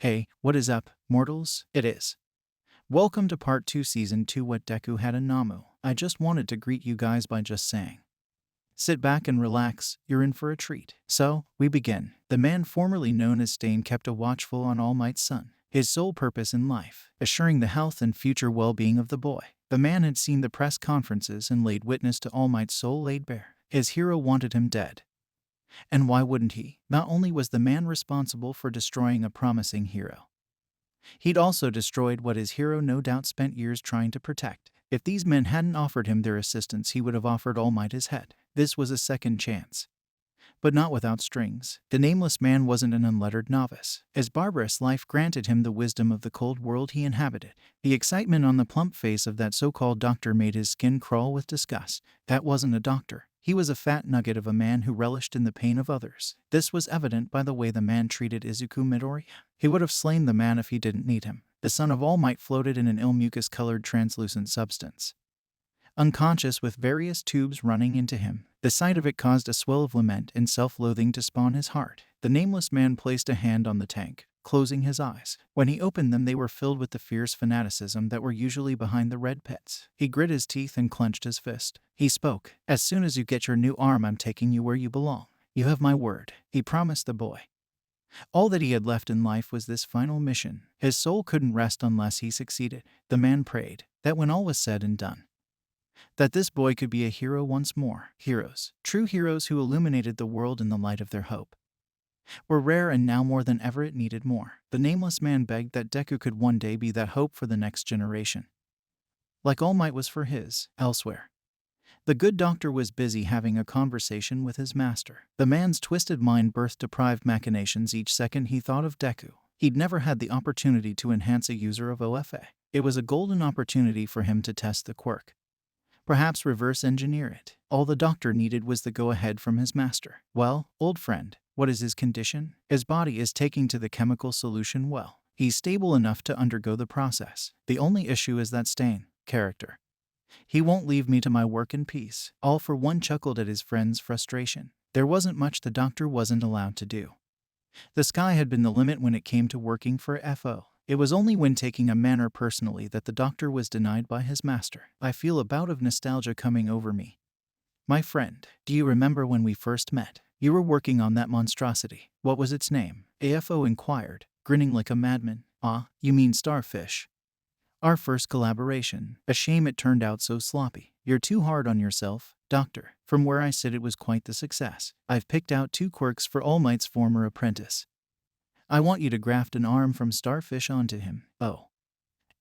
Hey, what is up, mortals? It is. Welcome to part 2 season 2 What Deku Had in Namu. I just wanted to greet you guys by just saying. Sit back and relax, you're in for a treat. So, we begin. The man formerly known as Stain kept a watchful on All Might's son, his sole purpose in life, assuring the health and future well-being of the boy. The man had seen the press conferences and laid witness to All Might's soul laid bare. His hero wanted him dead. And why wouldn't he? Not only was the man responsible for destroying a promising hero, he'd also destroyed what his hero no doubt spent years trying to protect. If these men hadn't offered him their assistance, he would have offered All Might his head. This was a second chance. But not without strings. The nameless man wasn't an unlettered novice. His barbarous life granted him the wisdom of the cold world he inhabited. The excitement on the plump face of that so-called doctor made his skin crawl with disgust. That wasn't a doctor. He was a fat nugget of a man who relished in the pain of others. This was evident by the way the man treated Izuku Midoriya. He would have slain the man if he didn't need him. The son of All Might floated in an ill mucus-colored translucent substance, unconscious with various tubes running into him. The sight of it caused a swell of lament and self-loathing to spawn his heart. The nameless man placed a hand on the tank, closing his eyes. When he opened them, they were filled with the fierce fanaticism that were usually behind the red pits. He grit his teeth and clenched his fist. He spoke. "As soon as you get your new arm, I'm taking you where you belong. You have my word," he promised the boy. All that he had left in life was this final mission. His soul couldn't rest unless he succeeded. The man prayed that when all was said and done, that this boy could be a hero once more. Heroes, true heroes who illuminated the world in the light of their hope, were rare, and now more than ever it needed more. The nameless man begged that Deku could one day be that hope for the next generation, like All Might was for his. Elsewhere, the good doctor was busy having a conversation with his master. The man's twisted mind birthed deprived machinations each second he thought of Deku. He'd never had the opportunity to enhance a user of OFA. It was a golden opportunity for him to test the quirk, perhaps reverse engineer it. All the doctor needed was the go-ahead from his master. "Well, old friend, what is his condition?" "His body is taking to the chemical solution well. He's stable enough to undergo the process. The only issue is that Stain character. He won't leave me to my work in peace." All for one chuckled at his friend's frustration. There wasn't much the doctor wasn't allowed to do. The sky had been the limit when it came to working for FO. It was only when taking a manner personally that the doctor was denied by his master. "I feel a bout of nostalgia coming over me. My friend, do you remember when we first met? You were working on that monstrosity. What was its name?" AFO inquired, grinning like a madman. "Ah, you mean Starfish. Our first collaboration. A shame it turned out so sloppy." "You're too hard on yourself, doctor. From where I sit, it was quite the success. I've picked out 2 quirks for All Might's former apprentice. I want you to graft an arm from Starfish onto him. Oh,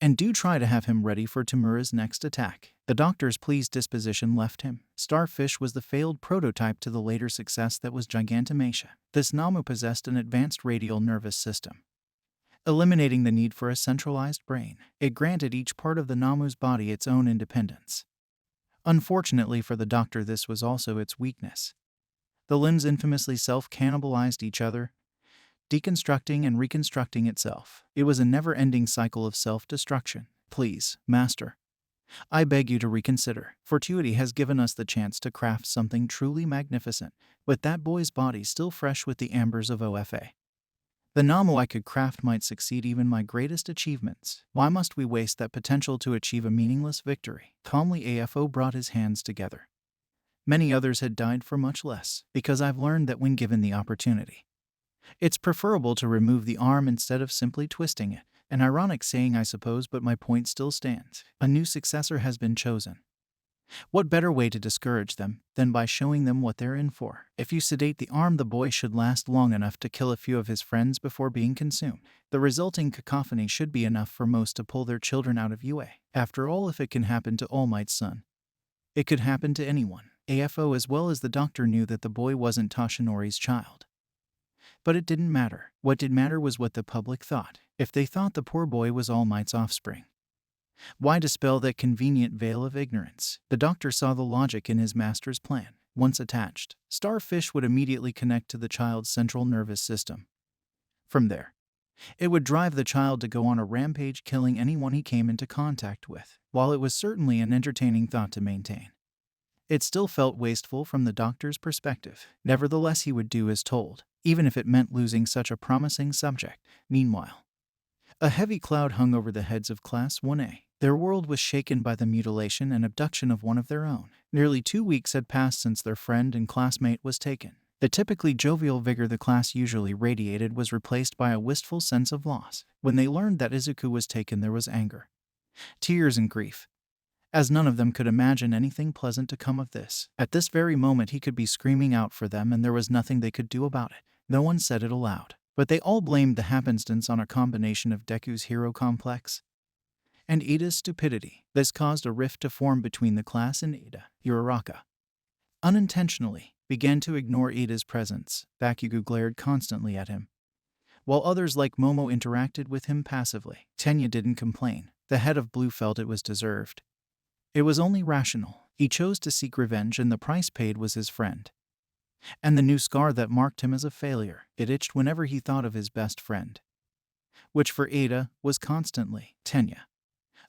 and do try to have him ready for Tamura's next attack." The doctor's pleased disposition left him. Starfish was the failed prototype to the later success that was Gigantomachia. This Namu possessed an advanced radial nervous system, eliminating the need for a centralized brain. It granted each part of the Namu's body its own independence. Unfortunately for the doctor, this was also its weakness. The limbs infamously self-cannibalized each other, deconstructing and reconstructing itself. It was a never-ending cycle of self-destruction. "Please, master, I beg you to reconsider. Fortuity has given us the chance to craft something truly magnificent, with that boy's body still fresh with the ambers of OFA. The Namu I could craft might succeed even my greatest achievements. Why must we waste that potential to achieve a meaningless victory?" Calmly, AFO brought his hands together. "Many others had died for much less, because I've learned that when given the opportunity, it's preferable to remove the arm instead of simply twisting it. An ironic saying, I suppose, but my point still stands. A new successor has been chosen. What better way to discourage them than by showing them what they're in for? If you sedate the arm, the boy should last long enough to kill a few of his friends before being consumed. The resulting cacophony should be enough for most to pull their children out of UA. After all, if it can happen to All Might's son, it could happen to anyone." AFO as well as the doctor knew that the boy wasn't Toshinori's child. But it didn't matter. What did matter was what the public thought. If they thought the poor boy was All Might's offspring, why dispel that convenient veil of ignorance? The doctor saw the logic in his master's plan. Once attached, Starfish would immediately connect to the child's central nervous system. From there, it would drive the child to go on a rampage, killing anyone he came into contact with. While it was certainly an entertaining thought to maintain, it still felt wasteful from the doctor's perspective. Nevertheless, he would do as told, even if it meant losing such a promising subject. Meanwhile, A heavy cloud hung over the heads of Class 1A. Their world was shaken by the mutilation and abduction of one of their own. Nearly 2 weeks had passed since their friend and classmate was taken. The typically jovial vigor the class usually radiated was replaced by a wistful sense of loss. When they learned that Izuku was taken, there was anger, tears, and grief, as none of them could imagine anything pleasant to come of this. At this very moment he could be screaming out for them, and there was nothing they could do about it. No one said it aloud, but they all blamed the happenstance on a combination of Deku's hero complex and Ida's stupidity. This caused a rift to form between the class and Ida. Uraraka, unintentionally, began to ignore Ida's presence. Bakugo glared constantly at him, while others like Momo interacted with him passively. Tenya didn't complain. The head of Blue felt it was deserved. It was only rational. He chose to seek revenge, and the price paid was his friend and the new scar that marked him as a failure. It itched whenever he thought of his best friend, which for Ida was constantly. Tenya,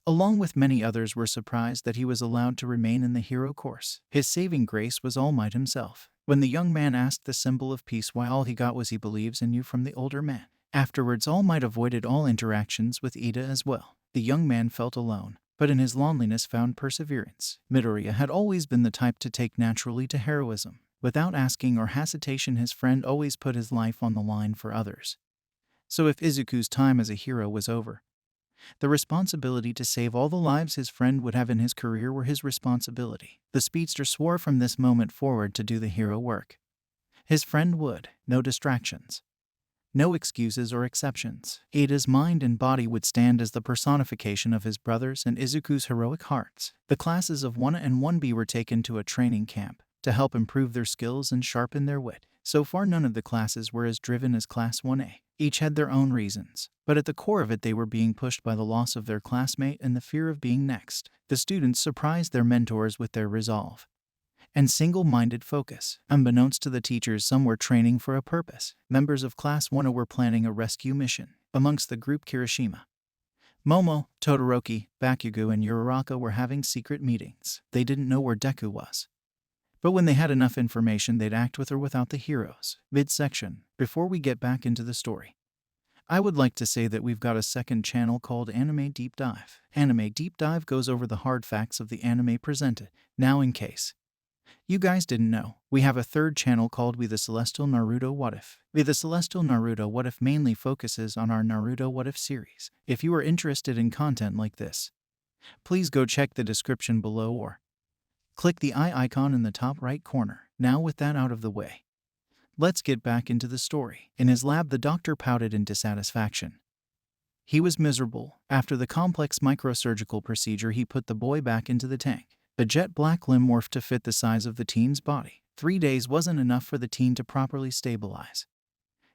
along with many others, were surprised that he was allowed to remain in the hero course. His saving grace was All Might himself. When the young man asked the symbol of peace why, all he got was "he believes in you" from the older man. Afterwards, All Might avoided all interactions with Ida as well. The young man felt alone, but in his loneliness found perseverance. Midoriya had always been the type to take naturally to heroism. Without asking or hesitation, his friend always put his life on the line for others. So if Izuku's time as a hero was over, the responsibility to save all the lives his friend would have in his career were his responsibility. The speedster swore from this moment forward to do the hero work. His friend would. No distractions, no excuses or exceptions. Ida's mind and body would stand as the personification of his brothers and Izuku's heroic hearts. The classes of 1A and 1B were taken to a training camp to help improve their skills and sharpen their wit. So far, none of the classes were as driven as Class 1A. Each had their own reasons, but at the core of it they were being pushed by the loss of their classmate and the fear of being next. The students surprised their mentors with their resolve and single-minded focus. Unbeknownst to the teachers, some were training for a purpose. Members of Class 1A were planning a rescue mission. Amongst the group, Kirishima, Momo, Todoroki, Bakugo, and Uraraka were having secret meetings. They didn't know where Deku was, but when they had enough information, they'd act with or without the heroes. Midsection. Before we get back into the story, I would like to say that we've got a second channel called Anime Deep Dive. Anime Deep Dive goes over the hard facts of the anime presented. Now, in case you guys didn't know, we have a third channel called We The Celestial Naruto What If. We The Celestial Naruto What If mainly focuses on our Naruto What If series. If you are interested in content like this, please go check the description below or click the eye icon in the top right corner. Now, with that out of the way, let's get back into the story. In his lab, the doctor pouted in dissatisfaction. He was miserable. After the complex microsurgical procedure, he put the boy back into the tank. The jet black limb morphed to fit the size of the teen's body. 3 days wasn't enough for the teen to properly stabilize.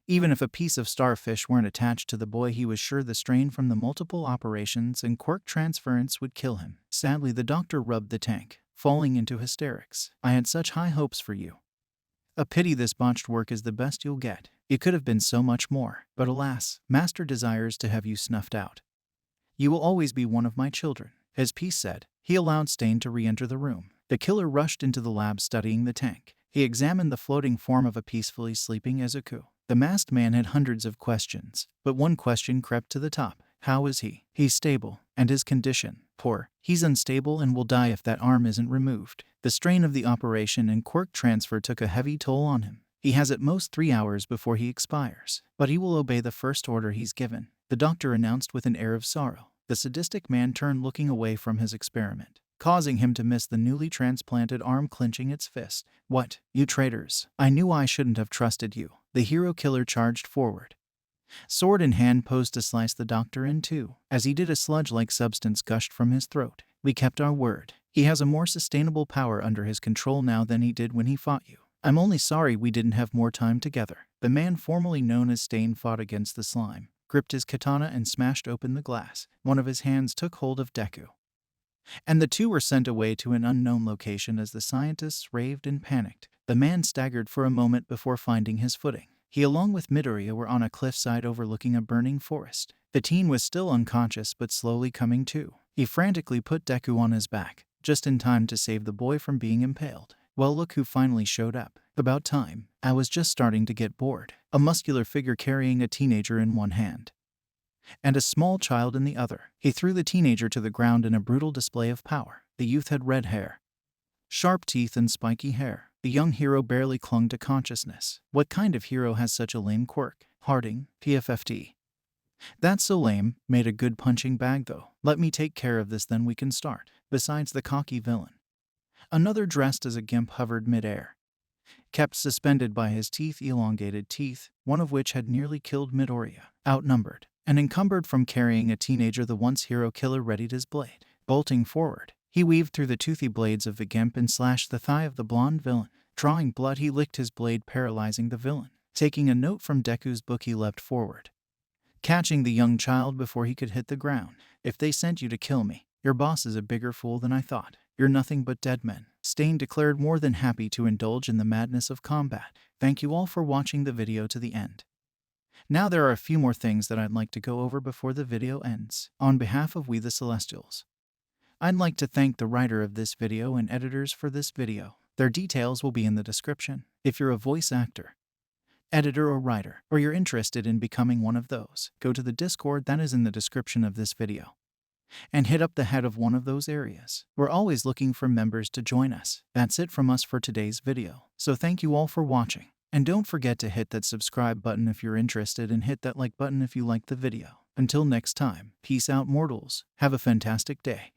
Even if a piece of starfish weren't attached to the boy, he was sure the strain from the multiple operations and quirk transference would kill him. Sadly, the doctor rubbed the tank, falling into hysterics. "I had such high hopes for you. A pity this botched work is the best you'll get. It could have been so much more. But alas, Master desires to have you snuffed out. You will always be one of my children." As Peace said, he allowed Stain to re-enter the room. The killer rushed into the lab, studying the tank. He examined the floating form of a peacefully sleeping Izuku. The masked man had hundreds of questions, but one question crept to the top. How is he? He's stable. And his condition? Poor. He's unstable and will die if that arm isn't removed. The strain of the operation and quirk transfer took a heavy toll on him. He has at most 3 hours before he expires, but he will obey the first order he's given, the doctor announced with an air of sorrow. The sadistic man turned, looking away from his experiment, causing him to miss the newly transplanted arm clenching its fist. "What? You traitors! I knew I shouldn't have trusted you." The hero killer charged forward, sword in hand, posed to slice the doctor in two. As he did, a sludge-like substance gushed from his throat. "We kept our word. He has a more sustainable power under his control now than he did when he fought you. I'm only sorry we didn't have more time together." The man formerly known as Stain fought against the slime, gripped his katana and smashed open the glass. One of his hands took hold of Deku, and the two were sent away to an unknown location as the scientists raved and panicked. The man staggered for a moment before finding his footing. He, along with Midoriya, were on a cliffside overlooking a burning forest. The teen was still unconscious but slowly coming to. He frantically put Deku on his back, just in time to save the boy from being impaled. "Well, look who finally showed up. About time. I was just starting to get bored." A muscular figure carrying a teenager in one hand and a small child in the other. He threw the teenager to the ground in a brutal display of power. The youth had red hair, sharp teeth, and spiky hair. The young hero barely clung to consciousness. What kind of hero has such a lame quirk? Harding, PFFT. That's so lame. Made a good punching bag though. Let me take care of this, then we can start. Besides the cocky villain, another dressed as a gimp hovered mid-air, kept suspended by his teeth, elongated teeth, one of which had nearly killed Midoriya. Outnumbered and encumbered from carrying a teenager, the once hero killer readied his blade. Bolting forward, he weaved through the toothy blades of the gimp and slashed the thigh of the blonde villain. Drawing blood, he licked his blade, paralyzing the villain. Taking a note from Deku's book, he leapt forward, catching the young child before he could hit the ground. If they sent you to kill me, your boss is a bigger fool than I thought. You're nothing but dead men. Stain declared, more than happy to indulge in the madness of combat. Thank you all for watching the video to the end. Now there are a few more things that I'd like to go over before the video ends. On behalf of We the Celestials, I'd like to thank the writer of this video and editors for this video. Their details will be in the description. If you're a voice actor, editor, or writer, or you're interested in becoming one of those, go to the Discord that is in the description of this video and hit up the head of one of those areas. We're always looking for members to join us. That's it from us for today's video. So thank you all for watching. And don't forget to hit that subscribe button if you're interested, and hit that like button if you liked the video. Until next time, peace out mortals. Have a fantastic day.